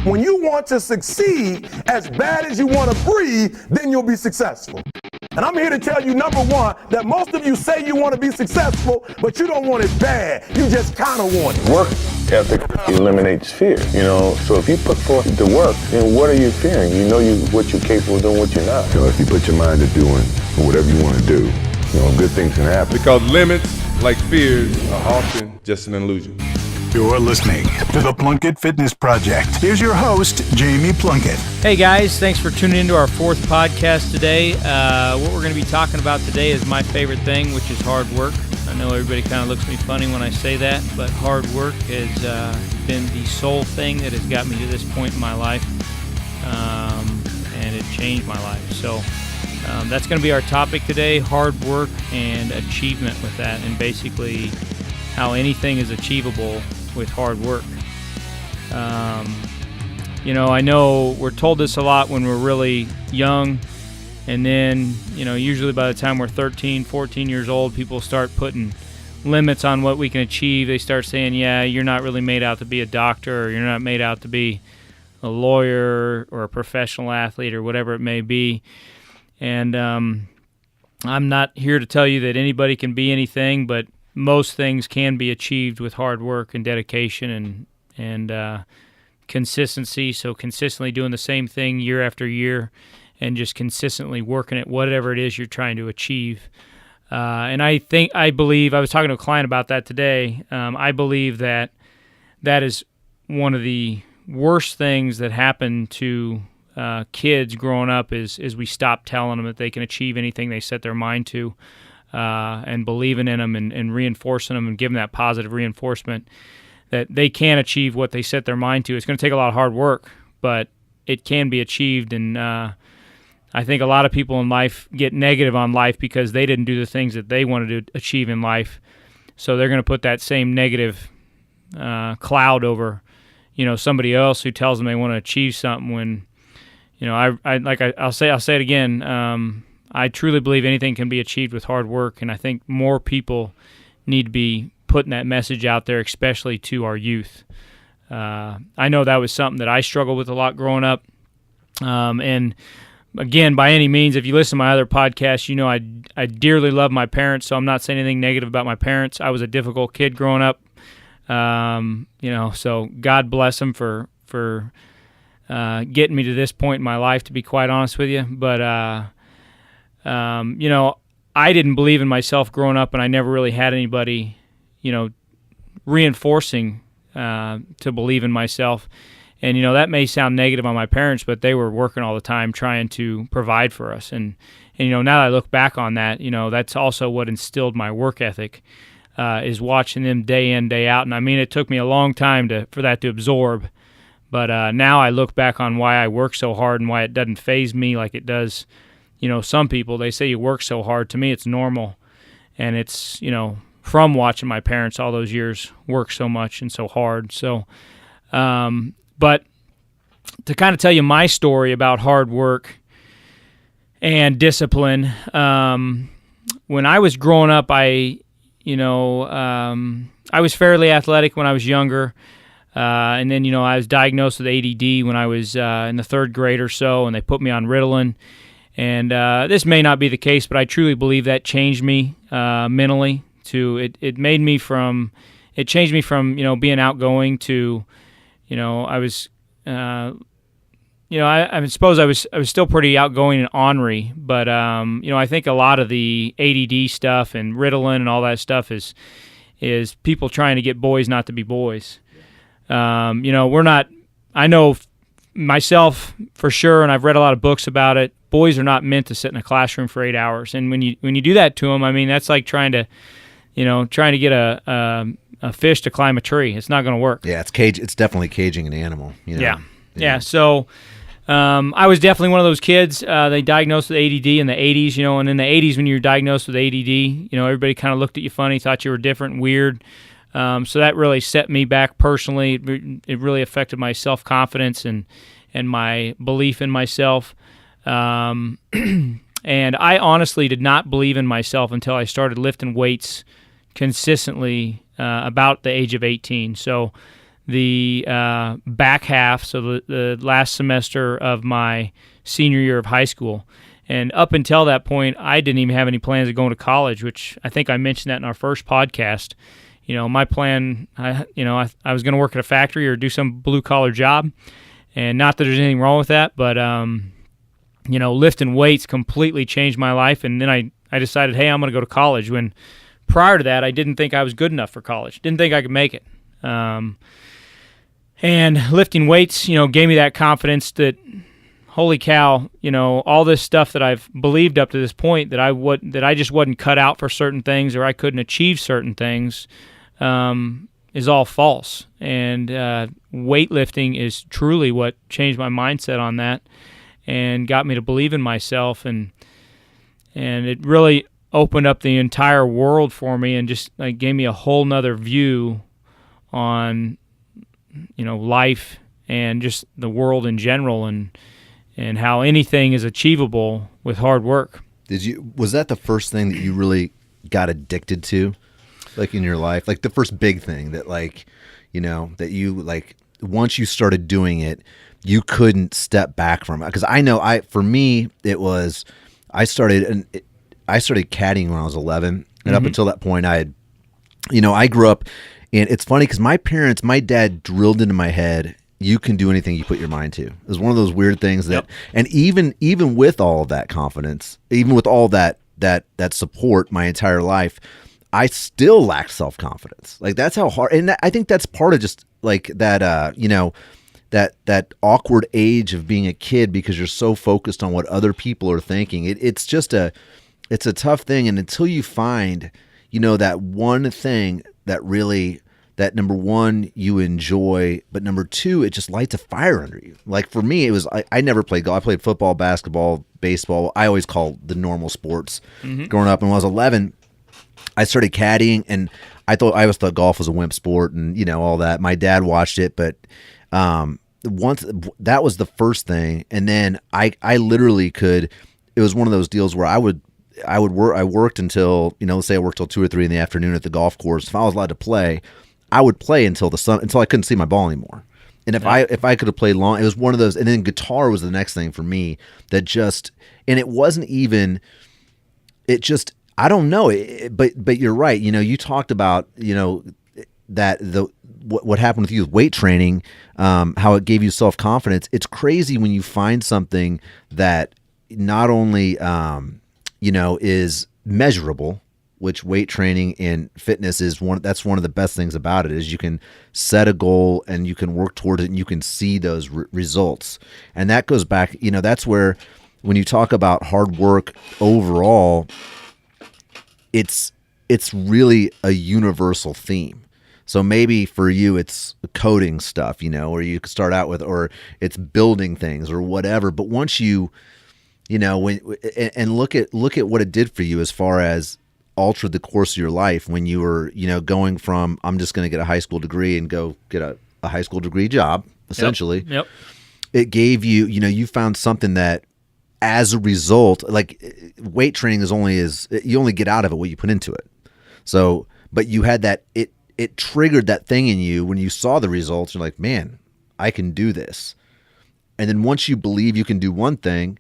When you want to succeed as bad as you want to breathe, then you'll be successful. And I'm here to tell you, number one, that most of you say you want to be successful, but you don't want it bad. You just kind of want it. Work ethic eliminates fear, So if you put forth the work, then what are you fearing? You know what you're capable of doing, what you're not. If you put your mind to doing whatever you want to do, good things can happen. Because limits, like fears, are often just an illusion. You're listening to the Plunkett Fitness Project. Here's your host, Jamie Plunkett. Hey guys, thanks for tuning into our fourth podcast today. What we're going to be talking about today is my favorite thing, which is hard work. I know everybody kind of looks at me funny when I say that, but hard work has been the sole thing that has got me to this point in my life, and it changed my life. So that's going to be our topic today, hard work and achievement with that, and basically how anything is achievable with hard work. I know we're told this a lot when we're really young, and then, usually by the time we're 13, 14 years old, people start putting limits on what we can achieve. They start saying, yeah, you're not really made out to be a doctor, or you're not made out to be a lawyer or a professional athlete or whatever it may be. And I'm not here to tell you that anybody can be anything, but most things can be achieved with hard work and dedication and consistency. So consistently doing the same thing year after year and just consistently working at whatever it is you're trying to achieve. And I believe, I was talking to a client about that today, I believe that is one of the worst things that happen to kids growing up is we stop telling them that they can achieve anything they set their mind to. And believing in them and reinforcing them and giving that positive reinforcement that they can achieve what they set their mind to. It's going to take a lot of hard work, but it can be achieved. And I think a lot of people in life get negative on life because they didn't do the things that they wanted to achieve in life. So they're going to put that same negative cloud over, somebody else who tells them they want to achieve something when, I'll say it again. I truly believe anything can be achieved with hard work, and I think more people need to be putting that message out there, especially to our youth. I know that was something that I struggled with a lot growing up. And again, by any means, if you listen to my other podcasts, I dearly love my parents, so I'm not saying anything negative about my parents. I was a difficult kid growing up, so God bless them for getting me to this point in my life, to be quite honest with you. But I didn't believe in myself growing up, and I never really had anybody, reinforcing to believe in myself. And, that may sound negative on my parents, but they were working all the time trying to provide for us. And now that I look back on that, that's also what instilled my work ethic, is watching them day in, day out. And, it took me a long time for that to absorb. But now I look back on why I work so hard and why it doesn't faze me like it does. Some people, they say you work so hard. To me, it's normal. And it's, from watching my parents all those years work so much and so hard. So, but to kind of tell you my story about hard work and discipline, when I was growing up, I was fairly athletic when I was younger. And then, I was diagnosed with ADD when I was in the third grade or so, and they put me on Ritalin. And this may not be the case, but I truly believe that changed me mentally. It changed me from being outgoing to, I was, I suppose I was still pretty outgoing and ornery, but I think a lot of the ADD stuff and Ritalin and all that stuff is people trying to get boys not to be boys. We're not. I know myself for sure, and I've read a lot of books about it. Boys are not meant to sit in a classroom for 8 hours, and when you do that to them, that's like trying to get a fish to climb a tree. It's not going to work. Yeah, it's definitely caging an animal. Yeah. So I was definitely one of those kids. They diagnosed with ADD in the 80s, and in the 80s when you were diagnosed with ADD, everybody kind of looked at you funny, thought you were different and weird. So that really set me back personally. It really affected my self-confidence and my belief in myself. And I honestly did not believe in myself until I started lifting weights consistently about the age of 18. So the back half, so the last semester of my senior year of high school. And up until that point, I didn't even have any plans of going to college, which I think I mentioned that in our first podcast. My plan, I was going to work at a factory or do some blue-collar job, and not that there's anything wrong with that, but, lifting weights completely changed my life, and then I decided, hey, I'm going to go to college, when prior to that, I didn't think I was good enough for college, didn't think I could make it. And lifting weights, gave me that confidence that, holy cow, all this stuff that I've believed up to this point that I just wasn't cut out for certain things or I couldn't achieve certain things is all false. And weightlifting is truly what changed my mindset on that and got me to believe in myself. And it really opened up the entire world for me and just gave me a whole nother view on, life and just the world in general and how anything is achievable with hard work. Was that the first thing that you really got addicted to, in your life? Like the first big thing that that you once you started doing it, you couldn't step back from it? Because I know for me, it was, I started caddying when I was 11. And up until that point I grew up, and it's funny because my dad drilled into my head, you can do anything you put your mind to. It was one of those weird things that, and even with all of that confidence, even with all that support my entire life, I still lacked self-confidence. That's how hard, and I think that's part of just that, that awkward age of being a kid because you're so focused on what other people are thinking. It's a tough thing, and until you find, that one thing that really, that number one, you enjoy, but number two, it just lights a fire under you. For me, it was, I never played golf. I played football, basketball, baseball. I always called the normal sports growing up. And when I was 11, I started caddying, and I always thought golf was a wimp sport and, all that. My dad watched it, but once that was the first thing. And then I literally could, it was one of those deals where I worked until, let's say I worked till 2 or 3 in the afternoon at the golf course. If I was allowed to play, I would play until I couldn't see my ball anymore. And if I could have played long, it was one of those. And then guitar was the next thing for me that just, and it wasn't even, it just, I don't know. But you're right. You talked about, that what happened with you with weight training, how it gave you self-confidence. It's crazy when you find something that not only, is measurable, which weight training and fitness is that's one of the best things about it, is you can set a goal and you can work towards it and you can see those results. And that goes back, that's where, when you talk about hard work overall, it's really a universal theme. So maybe for you, it's coding stuff, or you could start out with, or it's building things or whatever. But once you, and look at what it did for you as far as altered the course of your life when you were, going from, I'm just going to get a high school degree and go get a high school degree job, essentially. Yep. It gave you, you found something that, as a result, weight training you only get out of it what you put into it. So, but you had that, it triggered that thing in you when you saw the results. You're like, man, I can do this. And then once you believe you can do one thing,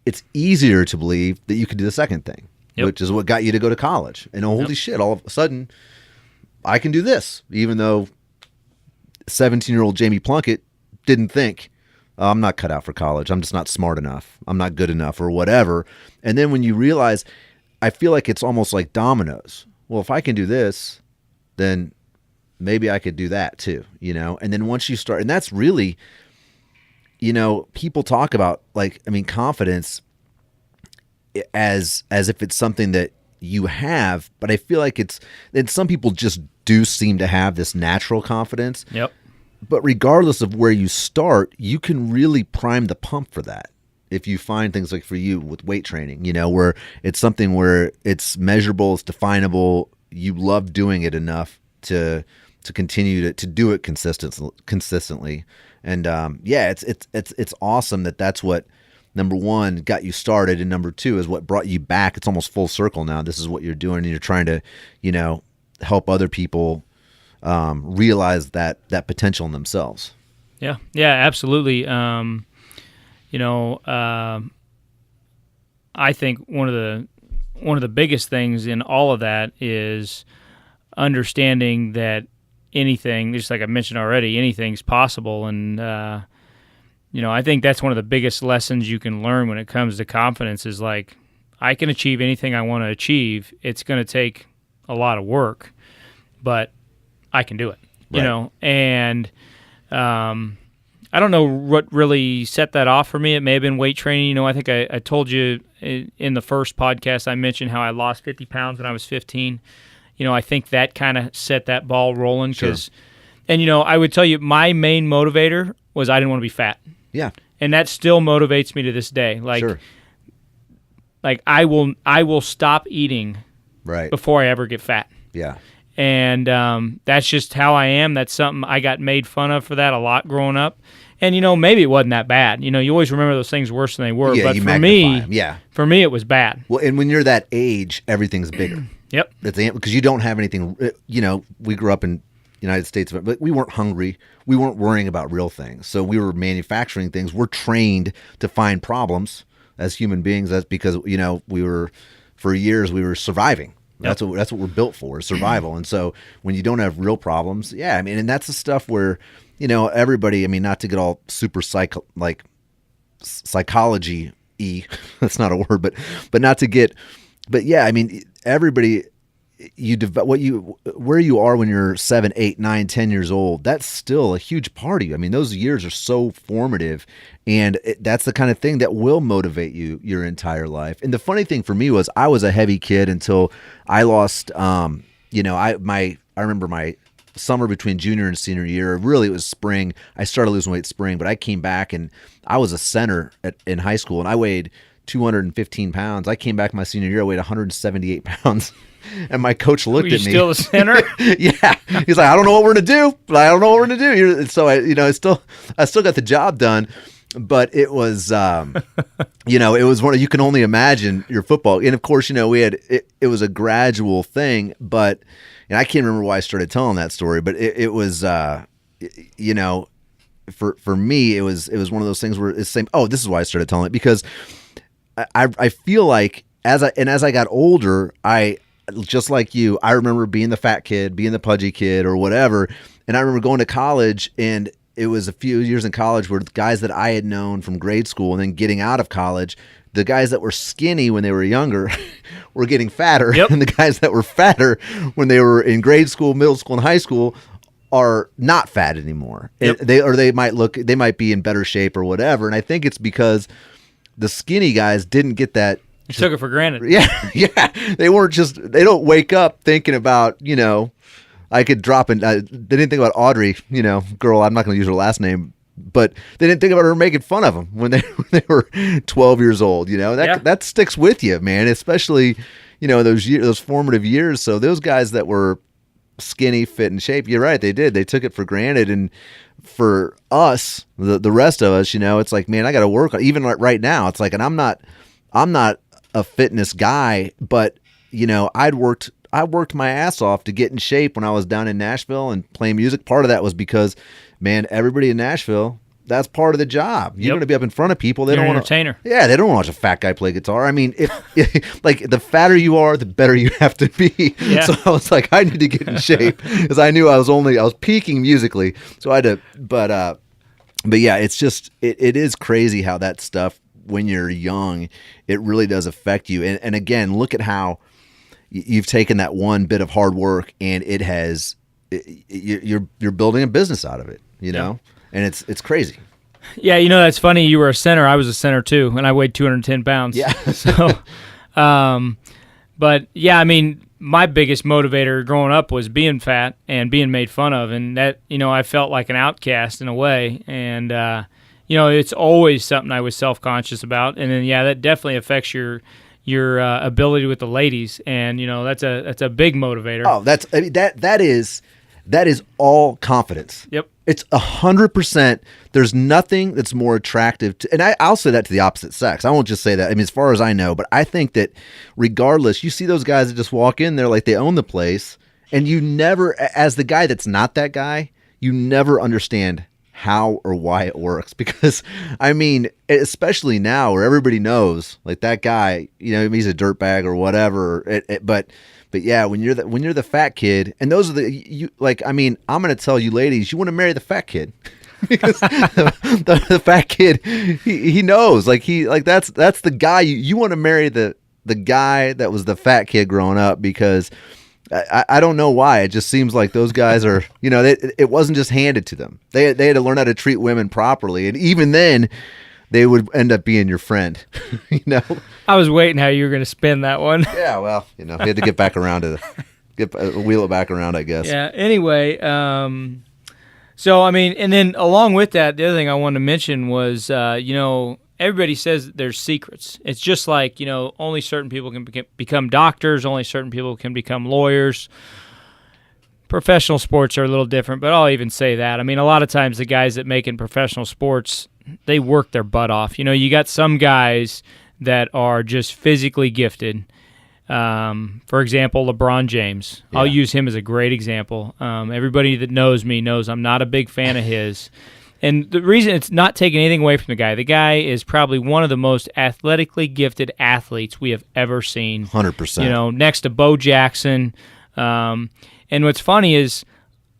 it's easier to believe that you can do the second thing. Yep. Which is what got you to go to college. And holy shit, all of a sudden, I can do this. Even though 17-year-old Jamie Plunkett didn't think, I'm not cut out for college. I'm just not smart enough. I'm not good enough or whatever. And then when you realize, I feel like it's almost like dominoes. Well, if I can do this, then maybe I could do that too, And then once you start, and that's really, people talk about confidence as if it's something that you have, but I feel like and some people just do seem to have this natural confidence. Yep. But regardless of where you start, you can really prime the pump for that. If you find things like for you with weight training, where it's something where it's measurable, it's definable, you love doing it enough to continue to do it consistently. And it's awesome that's what, number one, got you started, and number two is what brought you back. It's almost full circle now. This is what you're doing, and you're trying to, help other people realize that potential in themselves. Yeah, absolutely. I think one of the biggest things in all of that is understanding that anything, just like I mentioned already, anything's possible. And I think that's one of the biggest lessons you can learn when it comes to confidence is like, I can achieve anything I want to achieve. It's going to take a lot of work, but I can do it. And I don't know what really set that off for me. It may have been weight training. I think I told you in the first podcast I mentioned how I lost 50 pounds when I was 15. I think that kind of set that ball rolling. Sure. And I would tell you my main motivator was I didn't want to be fat. Yeah. And that still motivates me to this day. Sure. Like I will stop eating before I ever get fat. Yeah. And that's just how I am. That's something I got made fun of for that a lot growing up. And, maybe it wasn't that bad. You always remember those things worse than they were. Yeah, but you for magnify me, them. Yeah. For me, it was bad. Well, and when you're that age, everything's bigger. Yep. Because you don't have anything, we grew up in the United States, but we weren't hungry. We weren't worrying about real things. So we were manufacturing things. We're trained to find problems as human beings. That's because, for years, we were surviving. That's what we're built for, is survival. And so when you don't have real problems, and that's the stuff where, everybody, not to get all super psychology-y, that's not a word, but not to get, everybody, where you are when you're 7, 8, 9, 10 years old, that's still a huge part of you. Those years are so formative, and that's the kind of thing that will motivate you your entire life. And the funny thing for me was I was a heavy kid until I lost, I remember my summer between junior and senior year, really it was spring. I started losing weight spring, but I came back and I was a center in high school, and I weighed 215 pounds. I came back my senior year, I weighed 178 pounds. And my coach looked at me. Still the center? Yeah. He's like, I don't know what we're going to do, but I don't know what we're going to do. So I still got the job done, but it was, it was one of, you can only imagine your football. And of course, it was a gradual thing, but, and I can't remember why I started telling that story, but it was, for me, it was one of those things where it's the same. Oh, this is why I started telling it, because I feel like as I got older, just like you, I remember being the fat kid, being the pudgy kid or whatever. And I remember going to college, and it was a few years in college where the guys that I had known from grade school and then getting out of college, the guys that were skinny when they were younger were getting fatter. Yep. And the guys that were fatter when they were in grade school, middle school, and high school are not fat anymore. Yep. They might be in better shape or whatever. And I think it's because the skinny guys didn't get that. You took it for granted. Yeah. They don't wake up thinking about, I could drop in. They didn't think about Audrey, girl, I'm not going to use her last name, but they didn't think about her making fun of them when they were 12 years old. That sticks with you, man, especially, those formative years. So those guys that were skinny, fit, and shape, you're right, they did. They took it for granted. And for us, the rest of us, it's like, man, I got to work on, even right now, it's like, and I'm not a fitness guy, but I worked my ass off to get in shape when I was down in Nashville and playing music. Part of that was because, man, everybody in Nashville, that's part of the job. You're going to be up in front of people. They You're don't want an entertainer. Yeah, they don't want to watch a fat guy play guitar. If like the fatter you are, the better you have to be. Yeah. So I was like, I need to get in shape because I knew I was peaking musically. So I had to, but yeah, it's just it is crazy how that stuff, when you're young, it really does affect you. And again, look at how you've taken that one bit of hard work, and it has you're building a business out of it, and it's crazy. Yeah, that's funny. You were a center. I was a center too, and I weighed 210 pounds. Yeah. So, but yeah, my biggest motivator growing up was being fat and being made fun of, and that I felt like an outcast in a way, and it's always something I was self-conscious about. And then, that definitely affects your ability with the ladies. And, that's a big motivator. Oh, that is all confidence. Yep. It's 100%. There's nothing that's more attractive to, and I'll say that to the opposite sex. I won't just say that. As far as I know, but I think that regardless, you see those guys that just walk in there like they own the place, And you never, as the guy that's not that guy, you never understand how or why it works. Because, I mean, especially now where everybody knows, like that guy, you know, he's a dirtbag or whatever. But yeah, when you're the fat kid, and those are I'm going to tell you ladies, you want to marry the fat kid. Because the fat kid, he knows, that's the guy you want to marry, the guy that was the fat kid growing up, because I don't know why. It just seems like those guys are, you know, it wasn't just handed to them. They had to learn how to treat women properly, and even then, they would end up being your friend. You know. I was waiting how you were going to spin that one. Yeah, well, you know, he had to get back around to wheel it back around, I guess. Yeah. Anyway, so I mean, and then along with that, the other thing I wanted to mention was, you know, everybody says there's secrets. It's just like, you know, only certain people can become doctors, only certain people can become lawyers. Professional sports are a little different, but I'll even say that. I mean, a lot of times the guys that make in professional sports, they work their butt off. You know, you got some guys that are just physically gifted. For example, LeBron James. Yeah. I'll use him as a great example. Everybody that knows me knows I'm not a big fan of his. And the reason, it's not taking anything away from the guy is probably one of the most athletically gifted athletes we have ever seen. 100%. You know, next to Bo Jackson. And what's funny is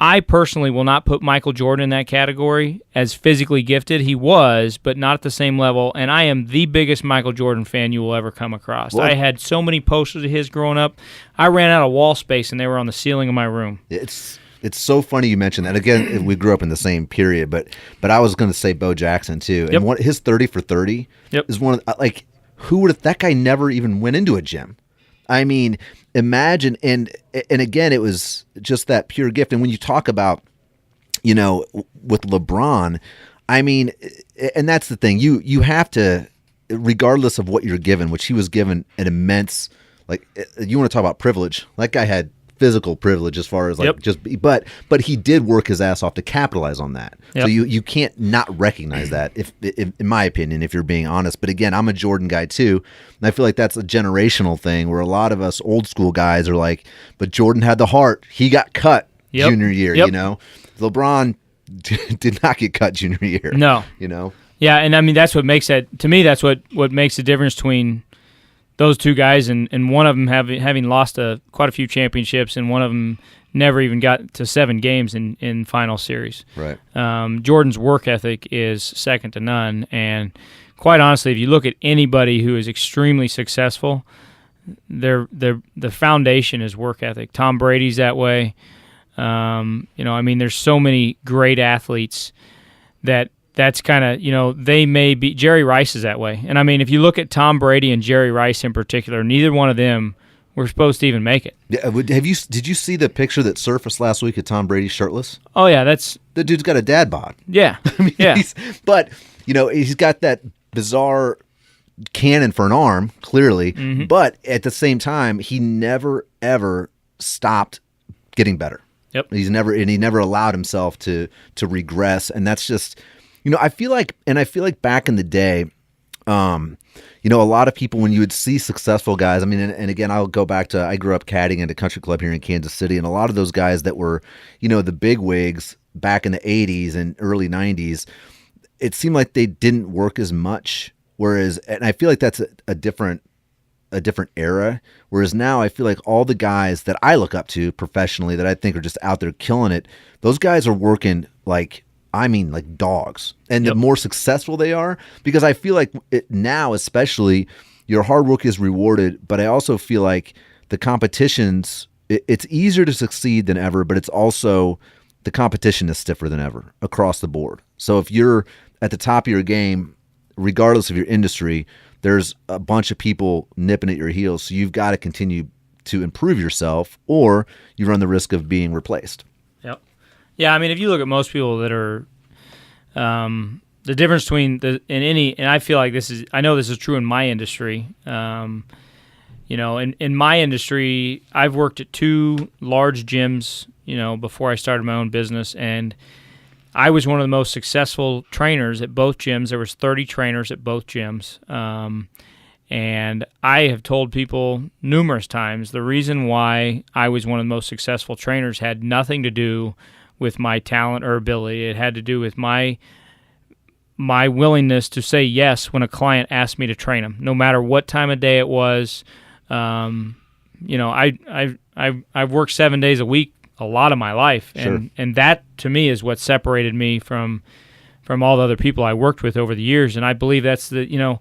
I personally will not put Michael Jordan in that category as physically gifted. He was, but not at the same level. And I am the biggest Michael Jordan fan you will ever come across. Well, I had so many posters of his growing up. I ran out of wall space, and they were on the ceiling of my room. It's so funny you mentioned that. Again, we grew up in the same period, but I was going to say Bo Jackson too. Yep. And his 30 for 30 is one of who would have, that guy never even went into a gym. I mean, imagine, and again, it was just that pure gift. And when you talk about, you know, with LeBron, I mean, and that's the thing, you have to, regardless of what you're given, which he was given an immense, you want to talk about privilege. That guy had physical privilege as far as but he did work his ass off to capitalize on that. Yep. So you can't not recognize that, if in my opinion, if you're being honest. But again, I'm a Jordan guy too, and I feel like that's a generational thing where a lot of us old school guys are like, but Jordan had the heart. He got cut junior year. You know, LeBron did not get cut junior year. No, you know. Yeah, and I mean that's what makes that, to me, that's what makes the difference between those two guys, and one of them having lost quite a few championships, and one of them never even got to 7 games in final series. Right. Jordan's work ethic is second to none, and quite honestly, if you look at anybody who is extremely successful, the foundation is work ethic. Tom Brady's that way. You know, I mean, there's so many great athletes that's kind of, you know, they may be. Jerry Rice is that way. And I mean, if you look at Tom Brady and Jerry Rice in particular, neither one of them were supposed to even make it. Yeah, did you see the picture that surfaced last week of Tom Brady shirtless? Oh yeah, the dude's got a dad bod. Yeah. I mean, yeah. But, you know, he's got that bizarre cannon for an arm, clearly, but at the same time, he never ever stopped getting better. Yep. He never allowed himself to regress, and that's just, you know, I feel like back in the day, you know, a lot of people, when you would see successful guys, I mean, and again, I'll go back to, I grew up caddying at a country club here in Kansas City, and a lot of those guys that were, you know, the big wigs back in the 80s and early 90s, it seemed like they didn't work as much, whereas, and I feel like that's a different era, whereas now I feel like all the guys that I look up to professionally that I think are just out there killing it, those guys are working like dogs. And the more successful they are, because I feel like now especially your hard work is rewarded, but I also feel like the competitions, it's easier to succeed than ever, but it's also, the competition is stiffer than ever across the board. So if you're at the top of your game, regardless of your industry, there's a bunch of people nipping at your heels. So you've got to continue to improve yourself, or you run the risk of being replaced. Yep. Yeah, I mean, if you look at most people that are, the difference between and I feel like I know this is true in my industry. You know, in my industry, I've worked at 2 large gyms, you know, before I started my own business, and I was one of the most successful trainers at both gyms. There was 30 trainers at both gyms. And I have told people numerous times the reason why I was one of the most successful trainers had nothing to do with my talent or ability. It had to do with my willingness to say yes when a client asked me to train them, no matter what time of day it was. I've worked 7 days a week a lot of my life, and that to me is what separated me from all the other people I worked with over the years. And I believe that's my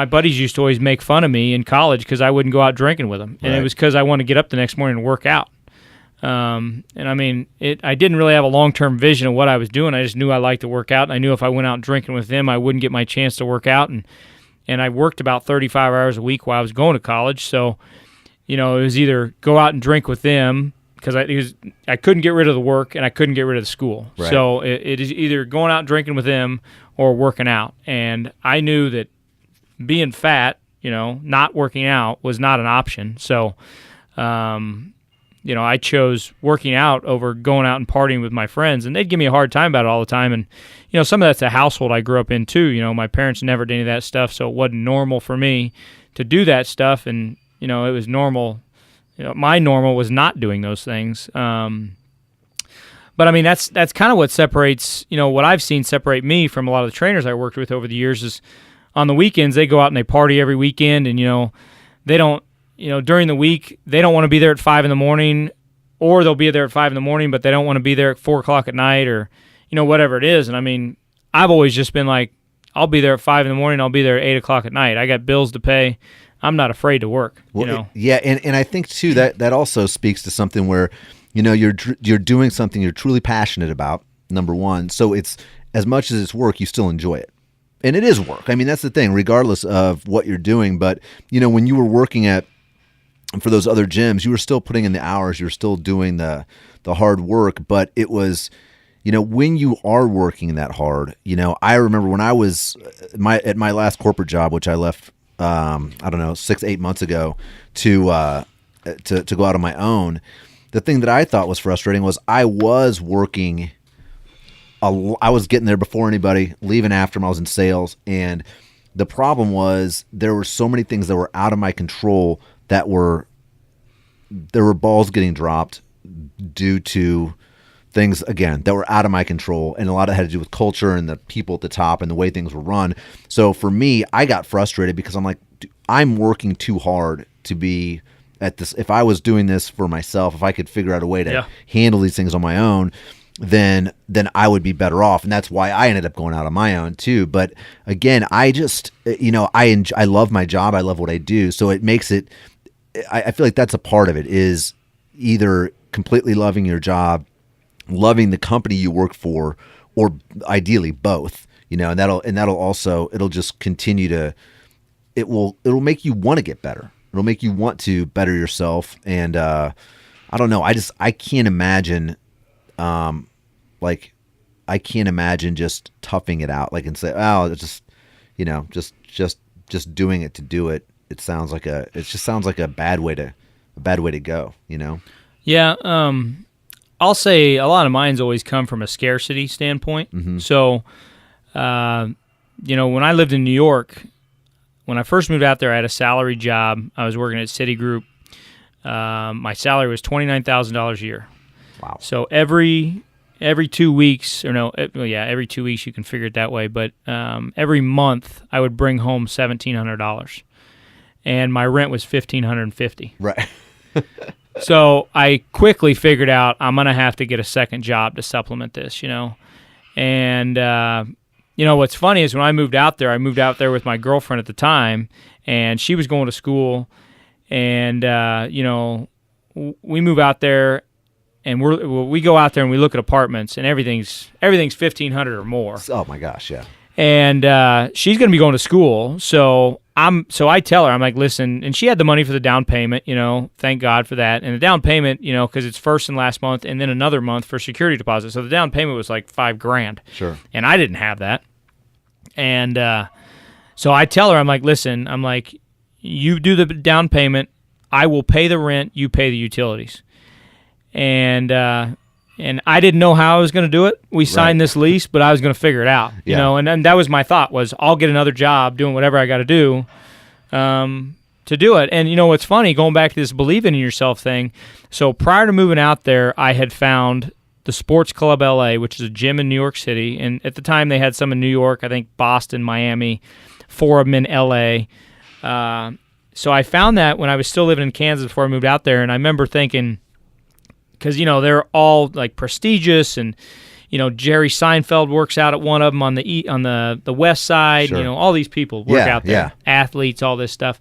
buddies used to always make fun of me in college because I wouldn't go out drinking with them, and it was because I wanted to get up the next morning and work out. I didn't really have a long-term vision of what I was doing. I just knew I liked to work out, and I knew if I went out drinking with them, I wouldn't get my chance to work out. And I worked about 35 hours a week while I was going to college, so it was either go out and drink with them because I couldn't get rid of the work and I couldn't get rid of the school. Right. So it is either going out drinking with them or working out. And I knew that being fat, not working out was not an option. So, I chose working out over going out and partying with my friends, and they'd give me a hard time about it all the time. And, some of that's the household I grew up in too. My parents never did any of that stuff, so it wasn't normal for me to do that stuff. And, it was normal. My normal was not doing those things. But that's kind of what separates, what I've seen separate me from a lot of the trainers I worked with over the years is on the weekends, they go out and they party every weekend, and, they don't, during the week, they don't want to be there at 5 a.m, or they'll be there at 5 a.m, but they don't want to be there at 4 o'clock at night or, whatever it is. And I've always just been like, I'll be there at 5 a.m, I'll be there at 8 o'clock at night. I got bills to pay. I'm not afraid to work. Well, and I think too that also speaks to something where, you're doing something you're truly passionate about, number one. So it's, as much as it's work, you still enjoy it. And it is work. That's the thing, regardless of what you're doing. But, when you were working for those other gyms, you were still putting in the hours, you were still doing the hard work. But it was, when you are working that hard, I remember when I was at my last corporate job, which I left, 6-8 months ago to go out on my own. The thing that I thought was frustrating was I was working. I was getting there before anybody, leaving after them. I was in sales, and the problem was there were so many things that were out of my control there were balls getting dropped due to things, again, that were out of my control, and a lot of it had to do with culture and the people at the top and the way things were run. So for me, I got frustrated because I'm like, I'm working too hard to be at this. If I was doing this for myself, if I could figure out a way to handle these things on my own, then I would be better off. And that's why I ended up going out on my own too. But again, I just, I love my job. I love what I do. So it makes it, I feel like that's a part of it, is either completely loving your job, loving the company you work for, or ideally both, and that'll also, it'll just continue to, it'll make you want to get better. It'll make you want to better yourself. And, I don't know. I can't imagine, I can't imagine just toughing it out, and say, oh, it's just doing it to do it. It just sounds like a bad way to go, Yeah. I'll say a lot of mine's always come from a scarcity standpoint. Mm-hmm. So, when I lived in New York, when I first moved out there, I had a salary job. I was working at Citigroup. My salary was $29,000 a year. Wow. So every 2 weeks, every 2 weeks, you can figure it that way. But every month, I would bring home $1,700, and my rent was $1,550. Right. So I quickly figured out I'm going to have to get a second job to supplement this, And, what's funny is when I moved out there with my girlfriend at the time, and she was going to school, and, we move out there, and we go out there and we look at apartments, and everything's $1,500 or more. Oh my gosh, yeah. And she's going to be going to school, so I tell her, I'm like, listen, and she had the money for the down payment, thank God for that. And the down payment, because it's first and last month, and then another month for security deposit. So the down payment was like $5,000. Sure. And I didn't have that. And so I tell her, I'm like, listen, you do the down payment, I will pay the rent, you pay the utilities. And And I didn't know how I was going to do it. We signed this lease, but I was going to figure it out. You know, and that was my thought was I'll get another job doing whatever I got to do to do it. And, you know, what's funny, going back to this believing in yourself thing, so prior to moving out there, I had found the Sports Club LA, which is a gym in New York City. And at the time, they had some in New York, I think Boston, Miami, 4 of them in LA. So I found that when I was still living in Kansas before I moved out there. And I remember thinking, because, you know, they're all like prestigious, and, you know, Jerry Seinfeld works out at one of them on the west side. Sure. You know, all these people work out there, athletes, all this stuff.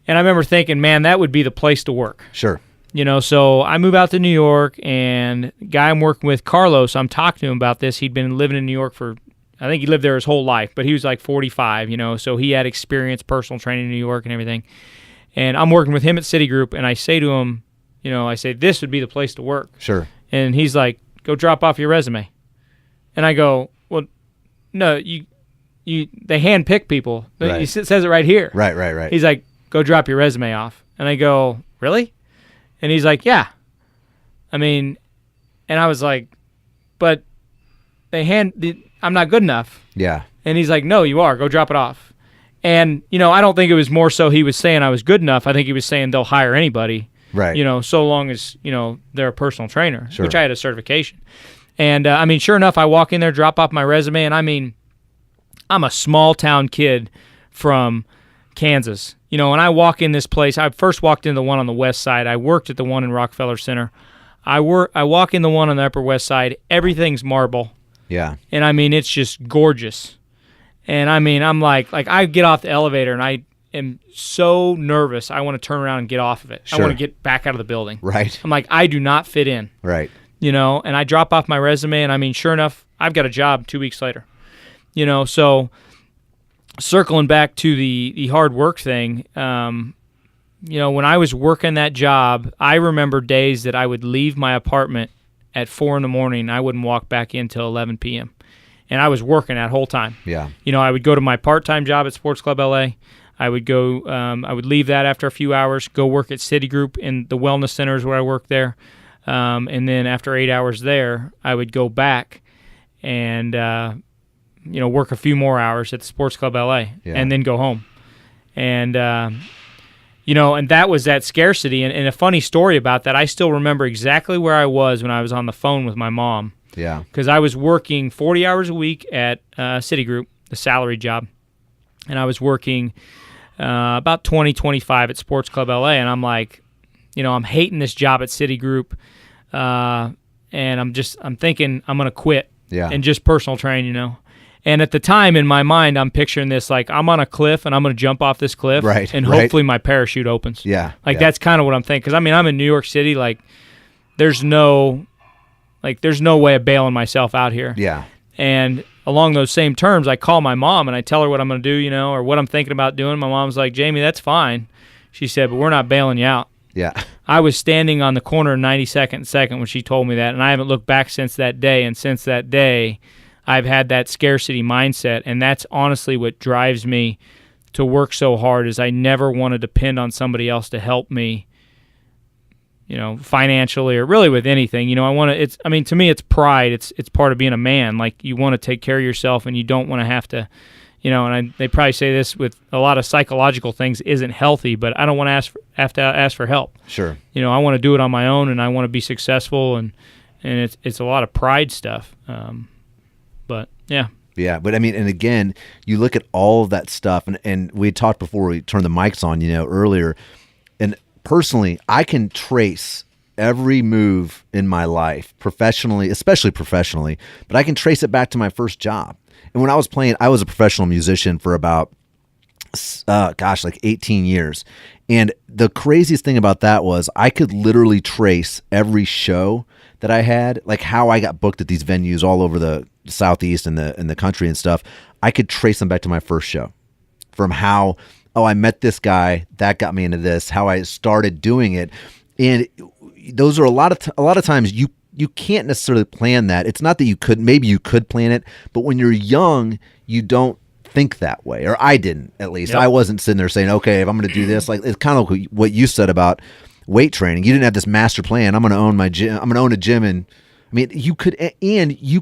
And I remember thinking, man, that would be the place to work. Sure. You know, so I move out to New York, and the guy I'm working with, Carlos, I'm talking to him about this. He'd been living in New York for, I think he lived there his whole life, but he was like 45, you know, so he had experience, personal training in New York and everything. And I'm working with him at Citigroup, and I say to him, you know, I say, this would be the place to work. Sure. And he's like, go drop off your resume. And I go, well, no, they handpick people. Right. It says it right here. Right. He's like, go drop your resume off. And I go, really? And he's like, yeah. I mean, and I was like, but I'm not good enough. Yeah. And he's like, no, you are. Go drop it off. And, you know, I don't think it was more so he was saying I was good enough. I think he was saying they'll hire anybody. Right. You know, so long as, you know, they're a personal trainer, Sure. which I had a certification. And, I mean, sure enough, I walk in there, drop off my resume, and I mean, I'm a small town kid from Kansas. You know, when I walk in this place, I first walked into the one on the west side. I worked at the one in Rockefeller Center. I walk in the one on the upper west side. Everything's marble. Yeah. And, I mean, it's just gorgeous. And, I mean, I'm like I get off the elevator, and I am so nervous. I want to turn around and get off of it. Sure. I want to get back out of the building. Right. I'm like, I do not fit in. Right. You know, and I drop off my resume, and I mean, sure enough, I've got a job 2 weeks later. You know, so circling back to the hard work thing, you know, when I was working that job, I remember days that I would leave my apartment at 4 a.m. and I wouldn't walk back in till 11 p.m. And I was working that whole time. Yeah. You know, I would go to my part-time job at Sports Club LA. I would go, I would leave that after a few hours, go work at Citigroup in the wellness centers where I worked there. And then after 8 hours there, I would go back and, you know, work a few more hours at the Sports Club LA and then go home. And, you know, and that was that scarcity. And a funny story about that, I still remember exactly where I was when I was on the phone with my mom. Yeah. Because I was working 40 hours a week at Citigroup, the salary job. And I was working about 20, 25 at Sports Club LA. And I'm like, you know, I'm hating this job at Citigroup. And I'm thinking I'm going to quit and just personal train, you know. And at the time in my mind, I'm picturing this like I'm on a cliff and I'm going to jump off this cliff. Right. And hopefully my parachute opens. Yeah. Like that's kind of what I'm thinking. Because, I mean, I'm in New York City. Like there's no way of bailing myself out here. Yeah. And along those same terms, I call my mom and I tell her what I'm going to do, you know, or what I'm thinking about doing. My mom's like, Jamie, that's fine. She said, but we're not bailing you out. Yeah. I was standing on the corner of 92nd and 2nd when she told me that, and I haven't looked back since that day. And since that day, I've had that scarcity mindset, and that's honestly what drives me to work so hard is I never want to depend on somebody else to help me, you know, financially or really with anything. You know, to me, it's pride. It's part of being a man. Like, you want to take care of yourself, and you don't want to have to, you know, and they probably say this with a lot of psychological things isn't healthy, but I don't want to have to ask for help. Sure. You know, I want to do it on my own, and I want to be successful, and it's a lot of pride stuff. But yeah. Yeah, but I mean, and again, you look at all of that stuff, and we had talked before we turned the mics on, you know, earlier, and personally, I can trace every move in my life, professionally, especially professionally, but I can trace it back to my first job. And when I was playing, I was a professional musician for about, like 18 years. And the craziest thing about that was I could literally trace every show that I had, like how I got booked at these venues all over the Southeast and the country and stuff. I could trace them back to my first show, from how, I met this guy, that got me into this, how I started doing it. And those are a lot of times you can't necessarily plan that. It's not that you could, maybe you could plan it, but when you're young, you don't think that way, or I didn't, at least. Yep. I wasn't sitting there saying, okay, if I'm going to do this, like it's kind of what you said about weight training. You didn't have this master plan. I'm going to own my gym. I'm going to own a gym in mean, you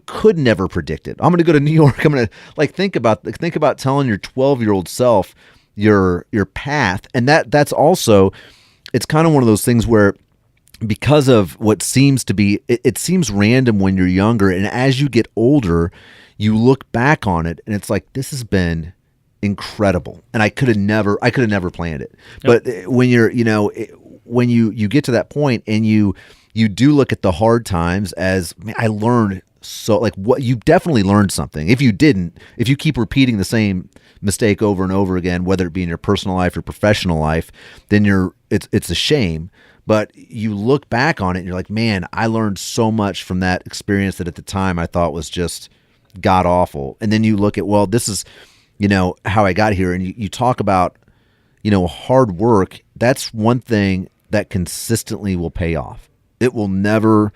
could never predict it. I'm going to go to New York. I'm going to think about telling your 12-year-old self your path, and that's also, it's kind of one of those things where, because of what seems to be, it seems random when you're younger, and as you get older, you look back on it, and it's like, this has been incredible, and I could have never planned it. Nope. But when you're, when you get to that point, and you do look at the hard times as, man, I learned what you definitely learned something. If you keep repeating the same mistake over and over again, whether it be in your personal life or professional life, then it's a shame. But you look back on it and you're like, man, I learned so much from that experience that at the time I thought was just god awful. And then you look at, well, this is, how I got here. And you talk about, hard work. That's one thing that consistently will pay off. It will never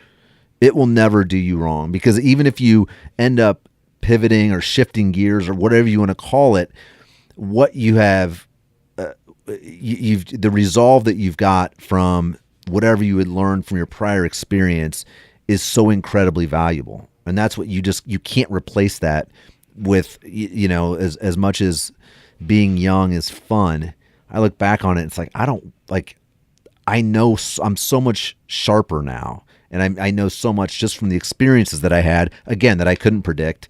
do you wrong, because even if you end up pivoting or shifting gears or whatever you want to call it, what you have, the resolve that you've got from whatever you had learned from your prior experience is so incredibly valuable. And that's what you can't replace that with, as much as being young is fun. I look back on it, it's like, I know I'm so much sharper now. And I know so much just from the experiences that I had, again, that I couldn't predict.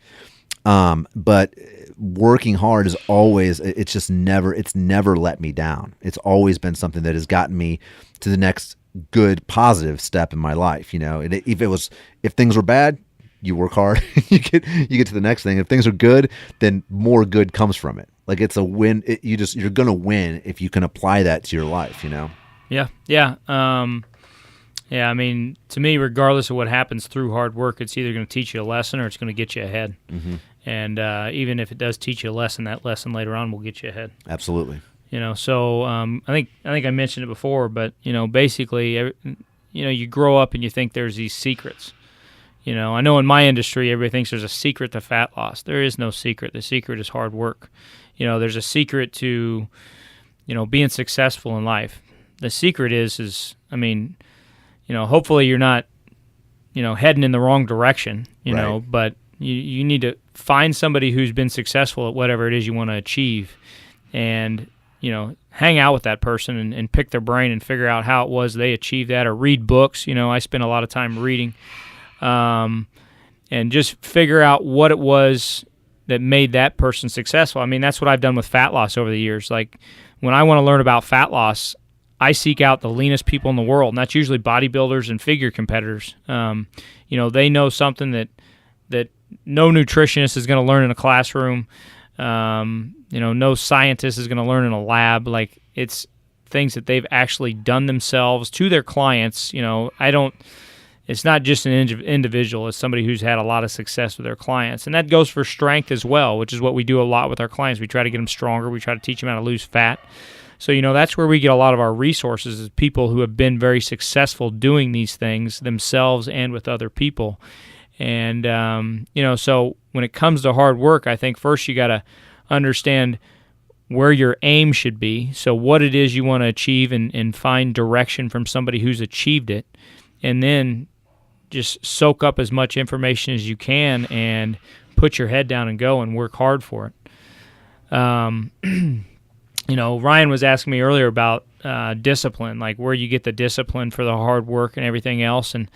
But working hard is always, it's never let me down. It's always been something that has gotten me to the next good, positive step in my life. If things were bad, you work hard, you get to the next thing. If things are good, then more good comes from it. Like, it's a win. You're going to win if you can apply that to your life, Yeah. Yeah, I mean, to me, regardless of what happens through hard work, it's either going to teach you a lesson or it's going to get you ahead. Mm-hmm. And even if it does teach you a lesson, that lesson later on will get you ahead. Absolutely. So I think I mentioned it before, but basically, you grow up and you think there's these secrets. I know in my industry, everybody thinks there's a secret to fat loss. There is no secret. The secret is hard work. There's a secret to, being successful in life. The secret is hopefully you're not, heading in the wrong direction, right. But you need to find somebody who's been successful at whatever it is you want to achieve, and, hang out with that person and pick their brain and figure out how it was they achieved that, or read books. I spend a lot of time reading, and just figure out what it was that made that person successful. I mean, that's what I've done with fat loss over the years. Like, when I want to learn about fat loss, I seek out the leanest people in the world, and that's usually bodybuilders and figure competitors. They know something that no nutritionist is going to learn in a classroom. No scientist is going to learn in a lab. Like, it's things that they've actually done themselves to their clients. It's not just an individual. It's somebody who's had a lot of success with their clients. And that goes for strength as well, which is what we do a lot with our clients. We try to get them stronger. We try to teach them how to lose fat. So, that's where we get a lot of our resources, is people who have been very successful doing these things themselves and with other people. And, so when it comes to hard work, I think first you got to understand where your aim should be. So what it is you want to achieve, and find direction from somebody who's achieved it. And then just soak up as much information as you can and put your head down and go and work hard for it. Ryan was asking me earlier about discipline, like where you get the discipline for the hard work and everything else. And,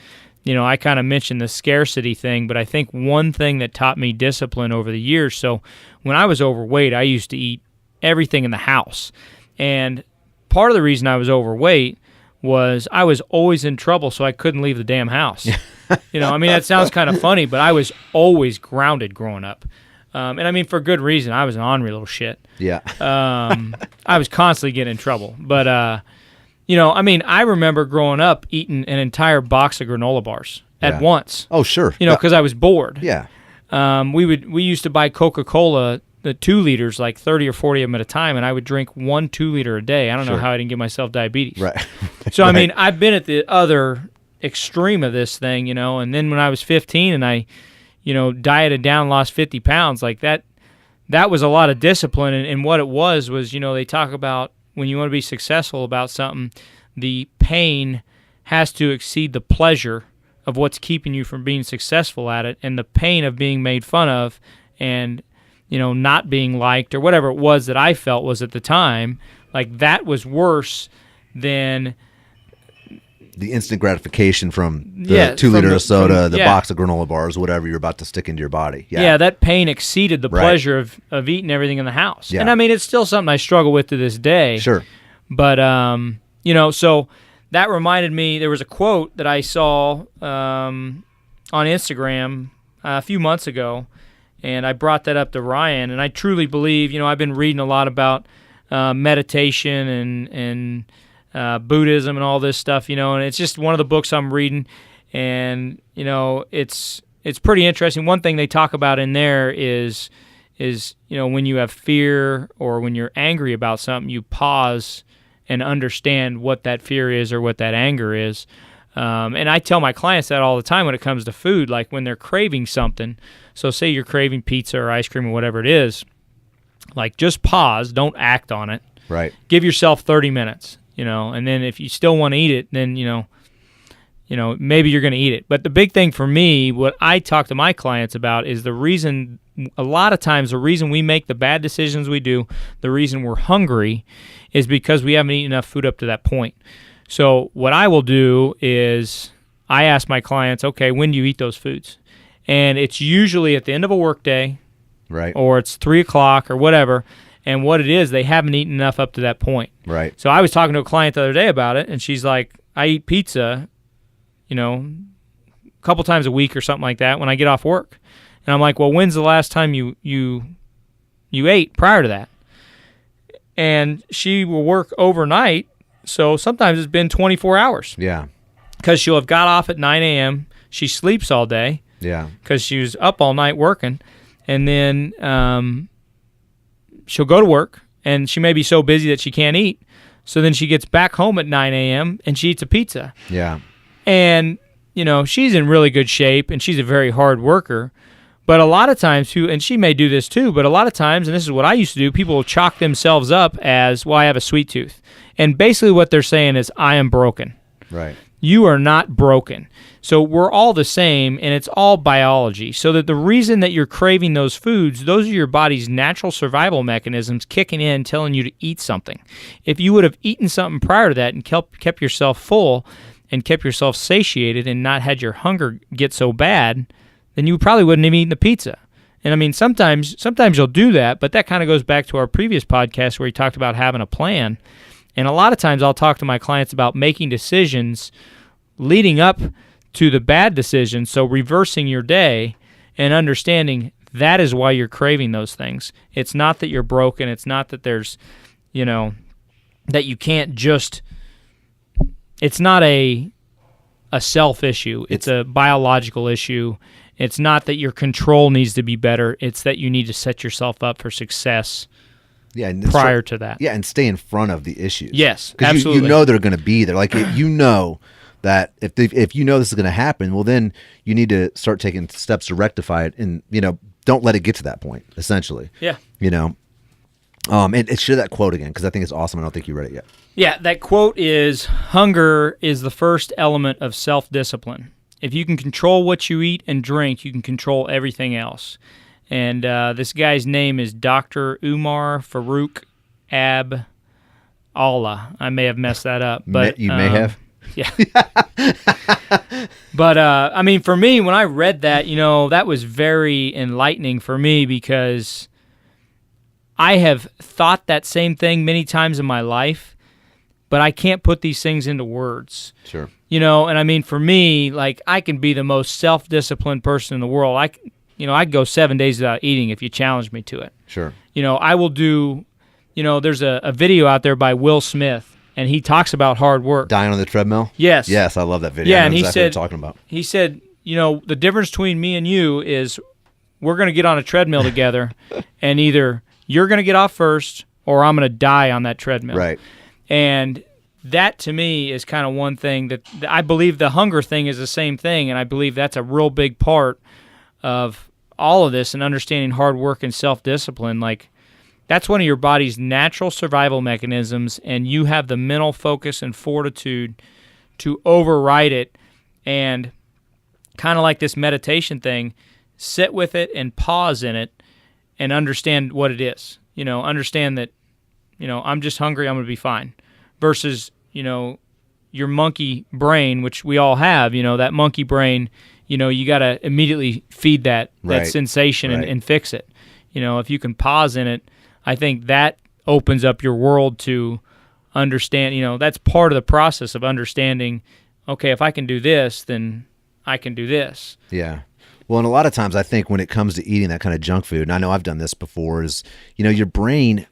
I kind of mentioned the scarcity thing, but I think one thing that taught me discipline over the years, so when I was overweight, I used to eat everything in the house. And part of the reason I was overweight was I was always in trouble, so I couldn't leave the damn house. That sounds kind of funny, but I was always grounded growing up. And for good reason. I was an ornery little shit. Yeah. I was constantly getting in trouble. But, I remember growing up eating an entire box of granola bars at once. Oh, sure. Because I was bored. Yeah. We used to buy Coca-Cola, the 2 liters, like 30 or 40 of them at a time, and I would drink 1 2-liter a day. I don't know how I didn't give myself diabetes. Right. So, I've been at the other extreme of this thing, and then when I was 15 and I dieted down, lost 50 pounds, like that was a lot of discipline. And what it was, they talk about when you want to be successful about something, the pain has to exceed the pleasure of what's keeping you from being successful at it, and the pain of being made fun of and, not being liked or whatever it was that I felt was at the time, like that was worse than the instant gratification from the 2 liter of soda, the box of granola bars, whatever you're about to stick into your body. Yeah, that pain exceeded the pleasure of eating everything in the house. Yeah. And I mean, it's still something I struggle with to this day. Sure. But, so that reminded me, there was a quote that I saw on Instagram a few months ago, and I brought that up to Ryan, and I truly believe, I've been reading a lot about meditation and Buddhism and all this stuff, and it's just one of the books I'm reading, and it's pretty interesting. One thing they talk about in there is when you have fear or when you're angry about something, you pause and understand what that fear is or what that anger is. And I tell my clients that all the time when it comes to food, like when they're craving something. So say you're craving pizza or ice cream or whatever it is, like just pause, don't act on it. Right. Give yourself 30 minutes. And then if you still want to eat it, then, maybe you're going to eat it. But the big thing for me, what I talk to my clients about is a lot of times the reason we make the bad decisions we do, the reason we're hungry is because we haven't eaten enough food up to that point. So what I will do is I ask my clients, okay, when do you eat those foods? And it's usually at the end of a workday, right, or it's 3 o'clock or whatever. And what it is, they haven't eaten enough up to that point. Right. So I was talking to a client the other day about it, and she's like, I eat pizza, a couple times a week or something like that when I get off work. And I'm like, well, when's the last time you ate prior to that? And she will work overnight, so sometimes it's been 24 hours. Yeah. Because she'll have got off at 9 a.m., she sleeps all day. Yeah. Because she was up all night working, and then she'll go to work, and she may be so busy that she can't eat. So then she gets back home at 9 a.m., and she eats a pizza. Yeah. And, she's in really good shape, and she's a very hard worker. But a lot of times, and she may do this too, but a lot of times, and this is what I used to do, people will chalk themselves up as, well, I have a sweet tooth. And basically what they're saying is, I am broken. Right. You are not broken. So we're all the same, and it's all biology. So that the reason that you're craving those foods, those are your body's natural survival mechanisms kicking in, telling you to eat something. If you would have eaten something prior to that and kept yourself full and kept yourself satiated and not had your hunger get so bad, then you probably wouldn't have eaten the pizza. And I mean, sometimes you'll do that, but that kind of goes back to our previous podcast where he talked about having a plan. And a lot of times I'll talk to my clients about making decisions leading up to the bad decision, so reversing your day and understanding that is why you're craving those things. It's not that you're broken. It's not that there's, that you can't just, it's not a self issue. It's a biological issue. It's not that your control needs to be better. It's that you need to set yourself up for success prior to that. Yeah, and stay in front of the issues. Yes, absolutely. You know they're going to be there. Like, that if you know this is going to happen, well, then you need to start taking steps to rectify it, and don't let it get to that point. Essentially, yeah. And share that quote again because I think it's awesome. I don't think you read it yet. Yeah, that quote is, hunger is the first element of self-discipline. If you can control what you eat and drink, you can control everything else. And this guy's name is Dr. Umar Farouk Ab Allah. I may have messed that up, but you may have. Yeah. But, I mean, for me, when I read that, that was very enlightening for me because I have thought that same thing many times in my life, but I can't put these things into words. Sure. And I mean, for me, like, I can be the most self-disciplined person in the world. I'd go 7 days without eating if you challenge me to it. Sure. I will do, there's a video out there by Will Smith, and he talks about hard work. Dying on the treadmill? Yes. Yes, I love that video. Yeah, I know and exactly what he you're talking about. He said, the difference between me and you is we're going to get on a treadmill together, and either you're going to get off first or I'm going to die on that treadmill. Right. And that, to me, is kind of one thing that I believe the hunger thing is the same thing, and I believe that's a real big part of all of this and understanding hard work and self-discipline. Like, that's one of your body's natural survival mechanisms, and you have the mental focus and fortitude to override it and kind of like this meditation thing, sit with it and pause in it and understand what it is. Understand that, I'm just hungry, I'm going to be fine. Versus, your monkey brain, which we all have, that monkey brain, you got to immediately feed that sensation and fix it. If you can pause in it, I think that opens up your world to understand, that's part of the process of understanding, okay, if I can do this, then I can do this. Yeah. Well, and a lot of times I think when it comes to eating that kind of junk food, and I know I've done this before, is, your brain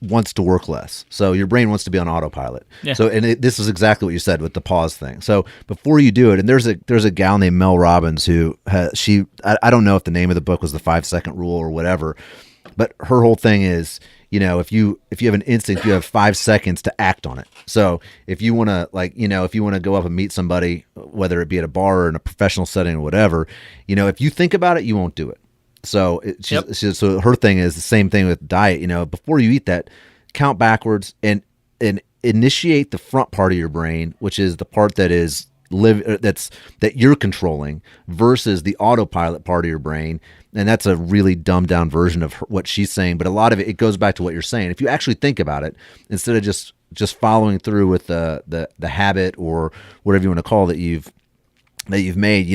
wants to work less. So your brain wants to be on autopilot. Yeah. So, this is exactly what you said with the pause thing. So before you do it, and there's a gal named Mel Robbins who I don't know if the name of the book was the 5-second rule or whatever, but her whole thing is, if you have an instinct, you have 5 seconds to act on it. So if you want to if you want to go up and meet somebody, whether it be at a bar or in a professional setting or whatever, if you think about it, you won't do it. So so her thing is the same thing with diet. Before you eat that, count backwards and initiate the front part of your brain, which is the part that is that you're controlling, versus the autopilot part of your brain. And that's a really dumbed down version of what she's saying. But a lot of it goes back to what you're saying. If you actually think about it, instead of just following through with the habit or whatever you want to call that you've made,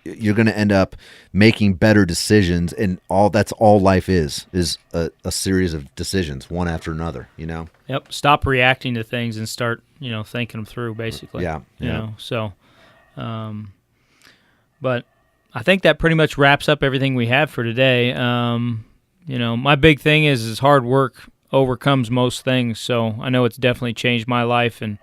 you're going to end up making better decisions, and that's all life is a series of decisions, one after another. Yep. Stop reacting to things and start thinking them through, basically. Yeah. So, but I think that pretty much wraps up everything we have for today. My big thing is hard work overcomes most things. So I know it's definitely changed my life, and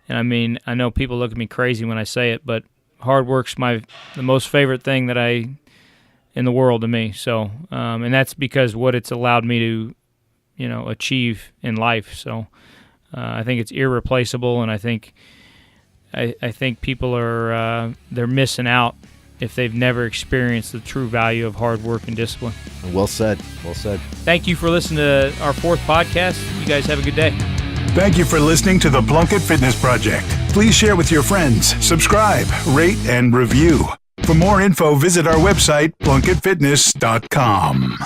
I mean, I know people look at me crazy when I say it, but hard work's the most favorite thing that in the world to me. So, and that's because what it's allowed me to, achieve in life. So, I think it's irreplaceable, and I think people are they're missing out if they've never experienced the true value of hard work and discipline. Well said. Well said. Thank you for listening to our 4th podcast. You guys have a good day. Thank you for listening to the Plunkett Fitness Project. Please share with your friends, subscribe, rate, and review. For more info, visit our website, plunkettfitness.com.